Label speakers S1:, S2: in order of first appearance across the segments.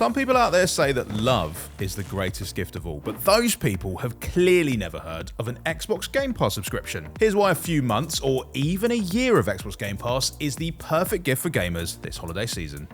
S1: Some people out there say that love is the greatest gift of all, but those people have clearly never heard of an Xbox Game Pass subscription. Here's why a few months or even a year of Xbox Game Pass is the perfect gift for gamers this holiday season.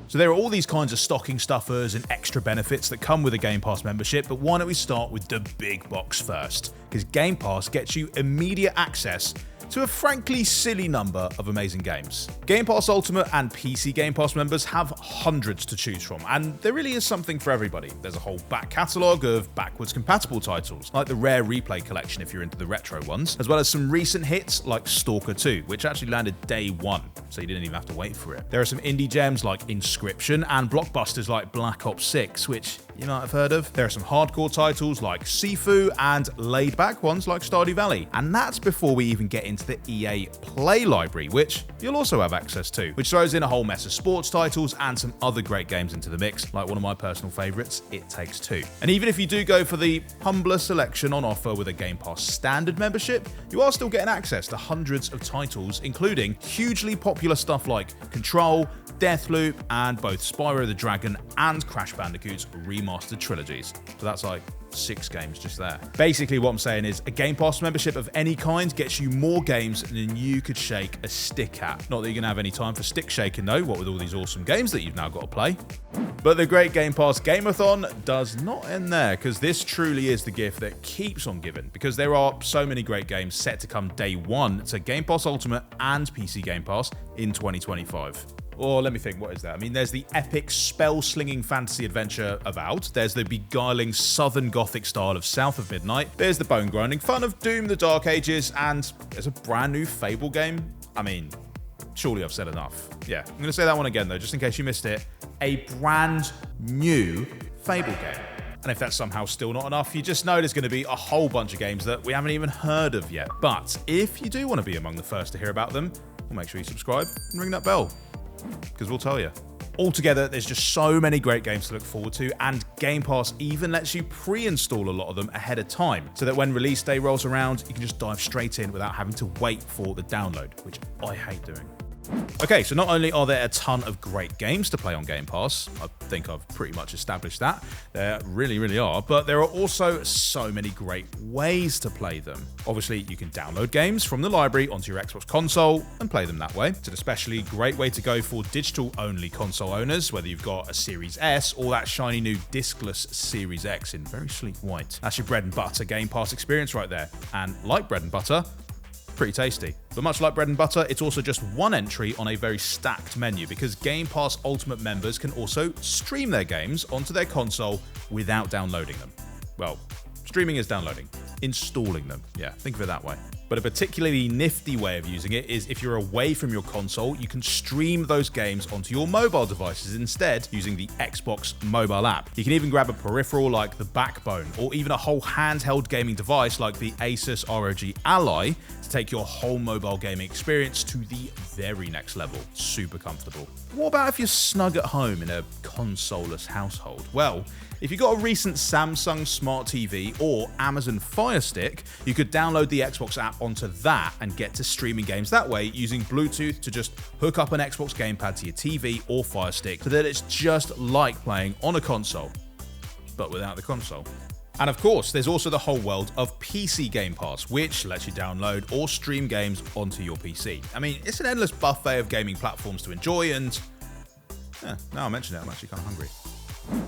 S1: So there are all these kinds of stocking stuffers and extra benefits that come with a Game Pass membership, but why don't we start with the big box first? Because Game Pass gets you immediate access to a frankly silly number of amazing games. Game Pass Ultimate and PC Game Pass members have hundreds to choose from, and there really is something for everybody. There's a whole back catalogue of backwards compatible titles, like the Rare Replay collection if you're into the retro ones, as well as some recent hits like Stalker 2, which actually landed day one, so you didn't even have to wait for it. There are some indie gems like Inscription and blockbusters like Black Ops 6, which you might have heard of. There are some hardcore titles like Sifu and laid-back ones like Stardew Valley, and that's before we even get into the EA Play library, which you'll also have access to, which throws in a whole mess of sports titles and some other great games into the mix, like one of my personal favourites, It Takes Two. And even if you do go for the humbler selection on offer with a Game Pass standard membership, you are still getting access to hundreds of titles, including hugely popular stuff like Control, Deathloop, and both Spyro the Dragon and Crash Bandicoot's remastered trilogies. So that's like 6 games just there. Basically what I'm saying is a Game Pass membership of any kind gets you more games than you could shake a stick at. Not that you're going to have any time for stick shaking though, what with all these awesome games that you've now got to play. But the great Game Pass Gameathon does not end there, because this truly is the gift that keeps on giving, because there are so many great games set to come day one to Game Pass Ultimate and PC Game Pass in 2025. Or let me think, what is that? I mean, there's the epic spell-slinging fantasy adventure Avowed, there's the beguiling southern gothic style of South of Midnight, there's the bone-grinding fun of Doom the Dark Ages, and there's a brand new Fable game. I mean, surely I've said enough. Yeah, I'm going to say that one again though, just in case you missed it. A brand new Fable game. And if that's somehow still not enough, you just know there's going to be a whole bunch of games that we haven't even heard of yet. But if you do want to be among the first to hear about them, well, make sure you subscribe and ring that bell, because we'll tell you. Altogether, there's just so many great games to look forward to, and Game Pass even lets you pre-install a lot of them ahead of time, so that when release day rolls around, you can just dive straight in without having to wait for the download, which I hate doing. Okay, so not only are there a ton of great games to play on Game Pass, I think I've pretty much established that, there really are, but there are also so many great ways to play them. Obviously, you can download games from the library onto your Xbox console and play them that way. It's an especially great way to go for digital-only console owners, whether you've got a Series S or that shiny new discless Series X in very sleek white. That's your bread and butter Game Pass experience right there, and like bread and butter, pretty tasty. But much like bread and butter, it's also just one entry on a very stacked menu, because Game Pass Ultimate members can also stream their games onto their console without downloading them. Well, streaming is downloading. Installing them. Yeah, think of it that way. But a particularly nifty way of using it is if you're away from your console, you can stream those games onto your mobile devices instead using the Xbox mobile app. You can even grab a peripheral like the Backbone, or even a whole handheld gaming device like the Asus ROG Ally to take your whole mobile gaming experience to the very next level. Super comfortable. What about if you're snug at home in a consoleless household? Well, if you got a recent Samsung Smart TV or Amazon Fire Stick, you could download the Xbox app onto that and get to streaming games that way using Bluetooth to just hook up an Xbox gamepad to your TV or Fire Stick, so that it's just like playing on a console, but without the console. And of course, there's also the whole world of PC Game Pass, which lets you download or stream games onto your PC. I mean, it's an endless buffet of gaming platforms to enjoy, and now I mention it, I'm actually kind of hungry.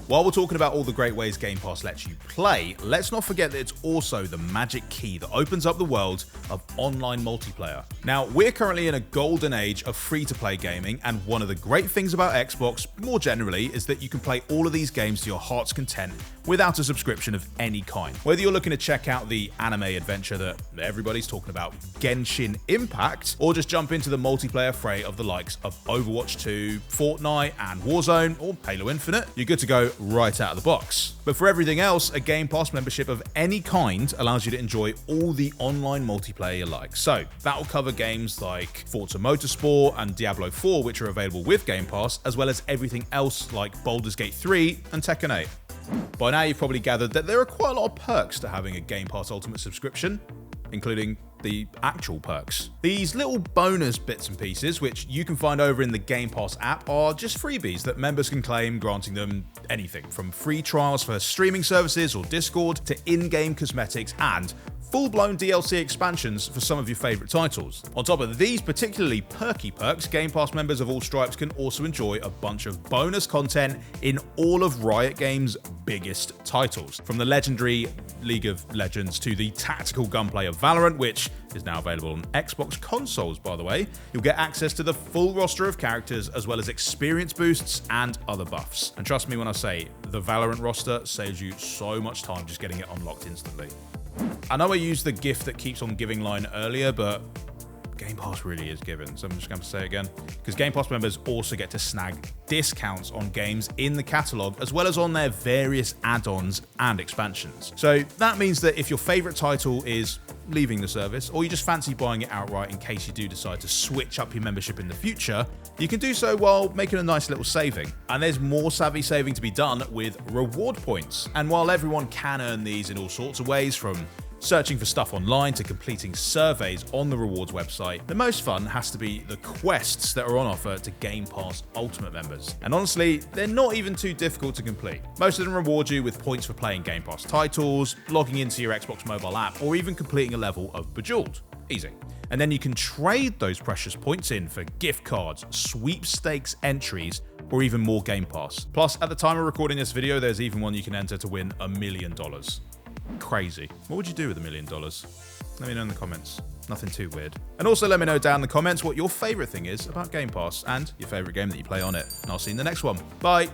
S1: While we're talking about all the great ways Game Pass lets you play, let's not forget that it's also the magic key that opens up the world of online multiplayer. Now, we're currently in a golden age of free-to-play gaming, and one of the great things about Xbox, more generally, is that you can play all of these games to your heart's content without a subscription of any kind. Whether you're looking to check out the anime adventure that everybody's talking about, Genshin Impact, or just jump into the multiplayer fray of the likes of Overwatch 2, Fortnite, and Warzone, or Halo Infinite, you're good to go right out of the box. But for everything else, a Game Pass membership of any kind allows you to enjoy all the online multiplayer you like. So that'll cover games like Forza Motorsport and Diablo 4, which are available with Game Pass, as well as everything else like Baldur's Gate 3 and Tekken 8. By now you've probably gathered that there are quite a lot of perks to having a Game Pass Ultimate subscription, including the actual perks. These little bonus bits and pieces, which you can find over in the Game Pass app, are just freebies that members can claim, granting them anything from free trials for streaming services or Discord to in-game cosmetics and full-blown DLC expansions for some of your favourite titles. On top of these particularly perky perks, Game Pass members of all stripes can also enjoy a bunch of bonus content in all of Riot Games' biggest titles. From the legendary League of Legends to the tactical gunplay of Valorant, which is now available on Xbox consoles, by the way. You'll get access to the full roster of characters, as well as experience boosts and other buffs. And trust me when I say, the Valorant roster saves you so much time just getting it unlocked instantly. I know I used the gift that keeps on giving line earlier, but Game Pass really is given, so I'm just going to say it again. Because Game Pass members also get to snag discounts on games in the catalogue, as well as on their various add-ons and expansions. So that means that if your favourite title is leaving the service, or you just fancy buying it outright in case you do decide to switch up your membership in the future, you can do so while making a nice little saving. And there's more savvy saving to be done with reward points. And while everyone can earn these in all sorts of ways, from searching for stuff online to completing surveys on the rewards website, the most fun has to be the quests that are on offer to Game Pass Ultimate members. And honestly, they're not even too difficult to complete. Most of them reward you with points for playing Game Pass titles, logging into your Xbox mobile app, or even completing a level of Bejeweled. Easy. And then you can trade those precious points in for gift cards, sweepstakes entries, or even more Game Pass. Plus, at the time of recording this video, there's even one you can enter to win $1 million. Crazy. What would you do with $1 million? Let me know in the comments. Nothing too weird. And also let me know down in the comments what your favourite thing is about Game Pass and your favourite game that you play on it. And I'll see you in the next one. Bye!